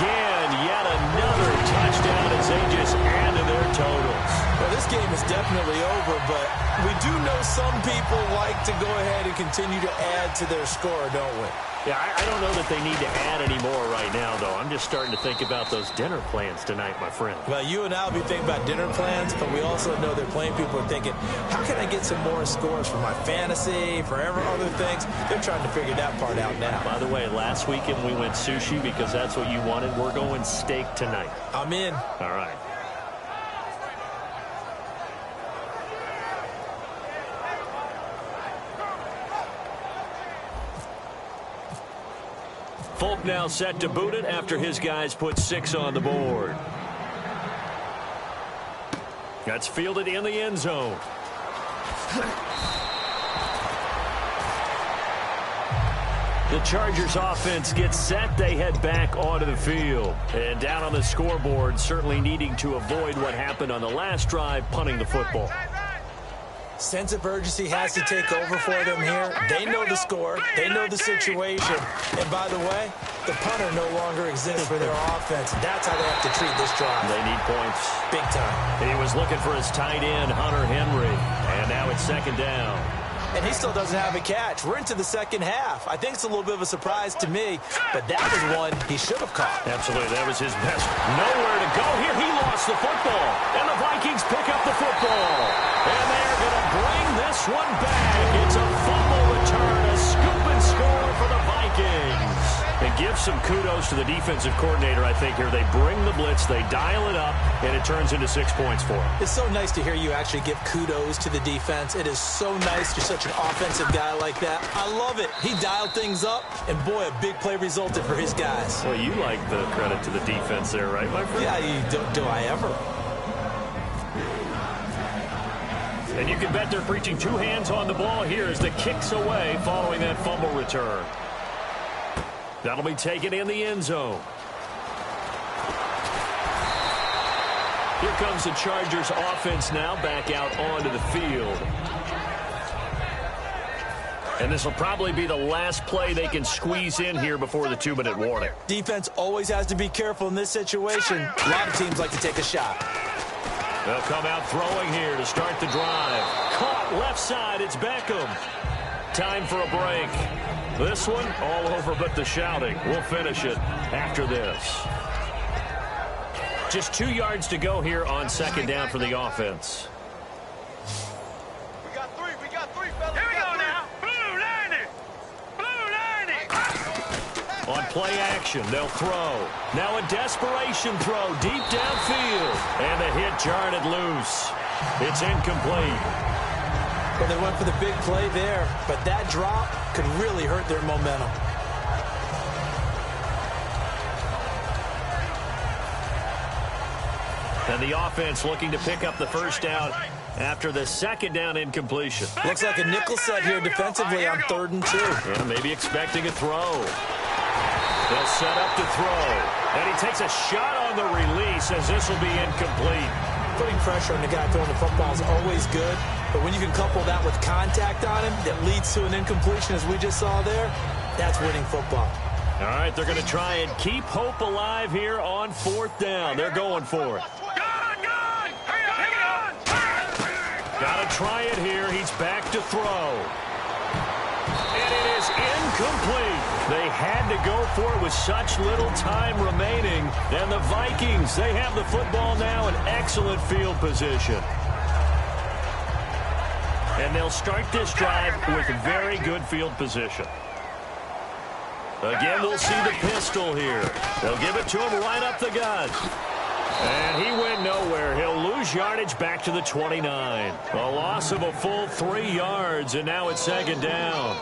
E: again. Yet another touchdown as they just add to their totals.
G: Well, this game is definitely over, but we do know some people like to go ahead and continue to add to their score, don't we?
E: Yeah, I don't know that they need to add any more right now, though. I'm just starting to think about those dinner plans tonight, my friend.
G: Well, you and I will be thinking about dinner plans, but we also know they're playing people are thinking, how can I get some more scores for my fantasy, for other things? They're trying to figure that part out now.
E: By the way, last weekend we went sushi because that's what you wanted. We're going steak tonight.
G: I'm in.
E: All right. Folk now set to boot it after his guys put 6 on the board. That's fielded in the end zone. The Chargers offense gets set. They head back onto the field. And down on the scoreboard, certainly needing to avoid what happened on the last drive, punting the football.
G: Sense of urgency has to take over for them here. They know the score. They know the situation. And by the way, the punter no longer exists for their offense. That's how they have to treat this drive.
E: They need points.
G: Big time.
E: He was looking for his tight end, Hunter Henry. And now it's 2nd down.
G: And he still doesn't have a catch. We're into the 2nd half. I think it's a little bit of a surprise to me, but that was one he should have caught.
E: Absolutely, that was his best. Nowhere to go here. He lost the football, and the Vikings pick up the football. And they're going to bring this one back. It's a fumble return, a scoop and score for the Vikings. And give some kudos to the defensive coordinator, I think, here. They bring the blitz, they dial it up, and it turns into 6 points for them.
G: It's so nice to hear you actually give kudos to the defense. It is so nice. You're such an offensive guy like that. I love it. He dialed things up, and boy, a big play resulted for his guys.
E: Well, you like the credit to the defense there, right, my friend?
G: Yeah, do I ever?
E: And you can bet they're preaching 2 hands on the ball here as the kick's away following that fumble return. That'll be taken in the end zone. Here comes the Chargers offense now back out onto the field. And this will probably be the last play they can squeeze in here before the 2-minute warning.
G: Defense always has to be careful in this situation. A lot of teams like to take a shot.
E: They'll come out throwing here to start the drive. Caught left side. It's Beckham. Time for a break. This one all over but the shouting. We'll finish it after this. Just 2 yards to go here on 2nd down for the offense.
C: We got three, fellas. Here we go now. Blue 90. Blue 90.
E: On play action. They'll throw. Now a desperation throw deep downfield. And the hit jarred it loose. It's incomplete.
G: Well, they went for the big play there, but that drop could really hurt their momentum.
E: And the offense looking to pick up the first down after the second down incompletion.
G: Looks like a nickel set here defensively on 3rd and 2.
E: Yeah, maybe expecting a throw. They'll set up to throw. And he takes a shot on the release as this will be incomplete.
G: Putting pressure on the guy throwing the football is always good, but when you can couple that with contact on him that leads to an incompletion, as we just saw there, that's winning football.
E: All right, they're going to try and keep hope alive here on 4th down. They're going for it. Got to try it here. He's back to throw. And it is incomplete. They had to go for it with such little time remaining. And the Vikings, they have the football now in excellent field position. And they'll start this drive with very good field position. Again, we'll see the pistol here. They'll give it to him right up the gut. And he went nowhere. He'll lose yardage back to the 29. A loss of a full 3 yards, and now it's 2nd down.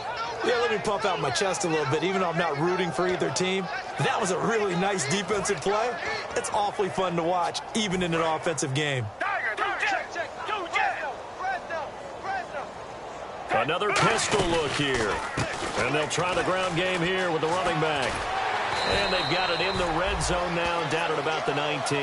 G: Yeah, let me pump out my chest a little bit, even though I'm not rooting for either team. That was a really nice defensive play. It's awfully fun to watch, even in an offensive game.
E: Another pistol look here. And they'll try the ground game here with the running back. And they've got it in the red zone now, down at about the 19.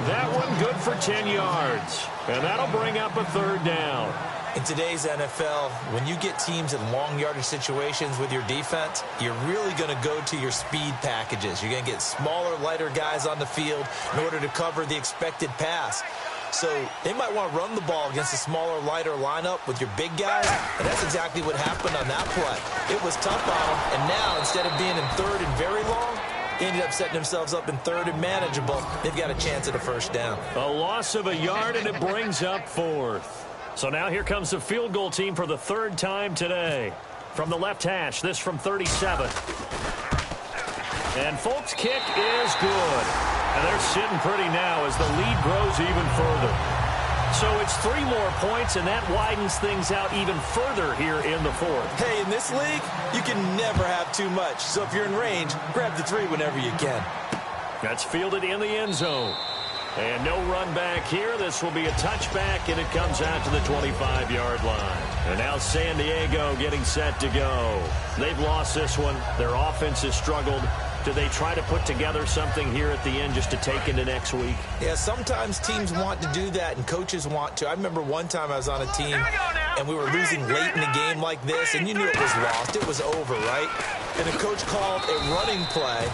E: That one good for 10 yards. And that'll bring up a 3rd down.
G: In today's NFL, when you get teams in long yardage situations with your defense, you're really going to go to your speed packages. You're going to get smaller, lighter guys on the field in order to cover the expected pass. So they might want to run the ball against a smaller, lighter lineup with your big guys, and that's exactly what happened on that play. It was tough on them, and now instead of being in 3rd and very long, they ended up setting themselves up in 3rd and manageable. They've got a chance at a 1st down.
E: A loss of a yard, and it brings up 4th. So now here comes the field goal team for the 3rd time today. From the left hash, this from 37. And Folk's kick is good. And they're sitting pretty now as the lead grows even further. So it's 3 more points, and that widens things out even further here in the 4th.
G: Hey, in this league, you can never have too much. So if you're in range, grab the 3 whenever you can.
E: That's fielded in the end zone. And no run back here. This will be a touchback, and it comes out to the 25-yard line. And now San Diego getting set to go. They've lost this one. Their offense has struggled. Do they try to put together something here at the end just to take into next week?
G: Yeah, sometimes teams want to do that and coaches want to. I remember one time I was on a team and we were losing late in the game like this, and you knew it was lost. It was over, right? And the coach called a running play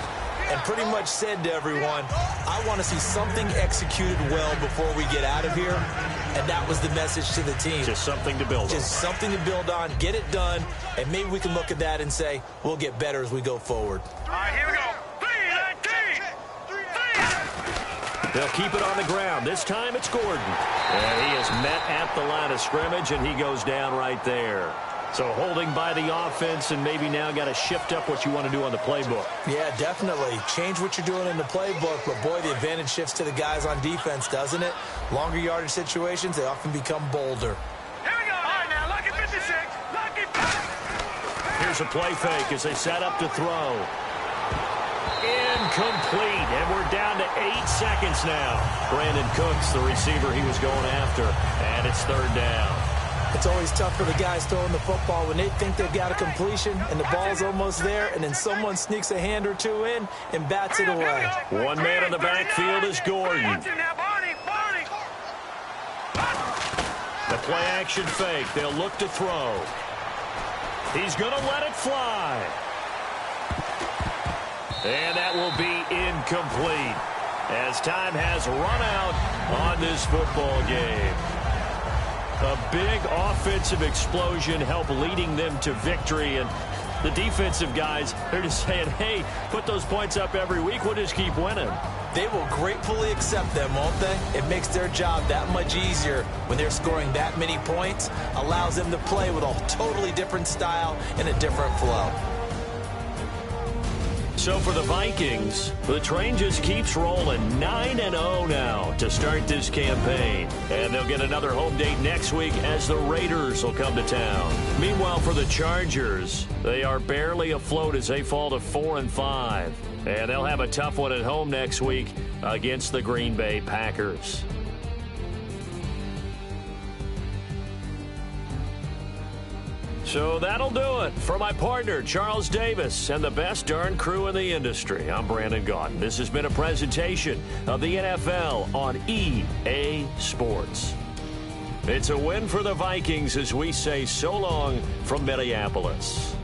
G: and pretty much said to everyone, I want to see something executed well before we get out of here. And that was the message to the team.
E: Just something to build on.
G: Just something to build on, get it done, and maybe we can look at that and say, we'll get better as we go forward.
C: All right, here we go.
E: They'll keep it on the ground. This time it's Gordon. And he is met at the line of scrimmage, and he goes down right there. So holding by the offense, and maybe now got to shift up what you want to do on the playbook.
G: Yeah, definitely. Change what you're doing in the playbook, but boy, the advantage shifts to the guys on defense, doesn't it? Longer yardage situations, they often become bolder.
C: Here we go. All right, now, lucky 56. Lucky.
E: Here's a play fake as they set up to throw. Incomplete, and we're down to 8 seconds now. Brandon Cooks, the receiver he was going after, and it's 3rd down.
G: It's always tough for the guys throwing the football when they think they've got a completion and the ball's almost there, and then someone sneaks a hand or two in and bats it away.
E: One man in the backfield is Gordon. The play-action fake. They'll look to throw. He's going to let it fly. And that will be incomplete as time has run out on this football game. A big offensive explosion helped leading them to victory, and the defensive guys, they're just saying, hey, put those points up every week. We'll just keep winning.
G: They will gratefully accept them, won't they? It makes their job that much easier when they're scoring that many points, allows them to play with a totally different style and a different flow.
E: So for the Vikings, the train just keeps rolling. 9-0 now to start this campaign. And they'll get another home date next week as the Raiders will come to town. Meanwhile, for the Chargers, they are barely afloat as they fall to 4-5. And they'll have a tough one at home next week against the Green Bay Packers. So that'll do it. For my partner, Charles Davis, and the best darn crew in the industry, I'm Brandon Gaudin. This has been a presentation of the NFL on EA Sports. It's a win for the Vikings as we say so long from Minneapolis.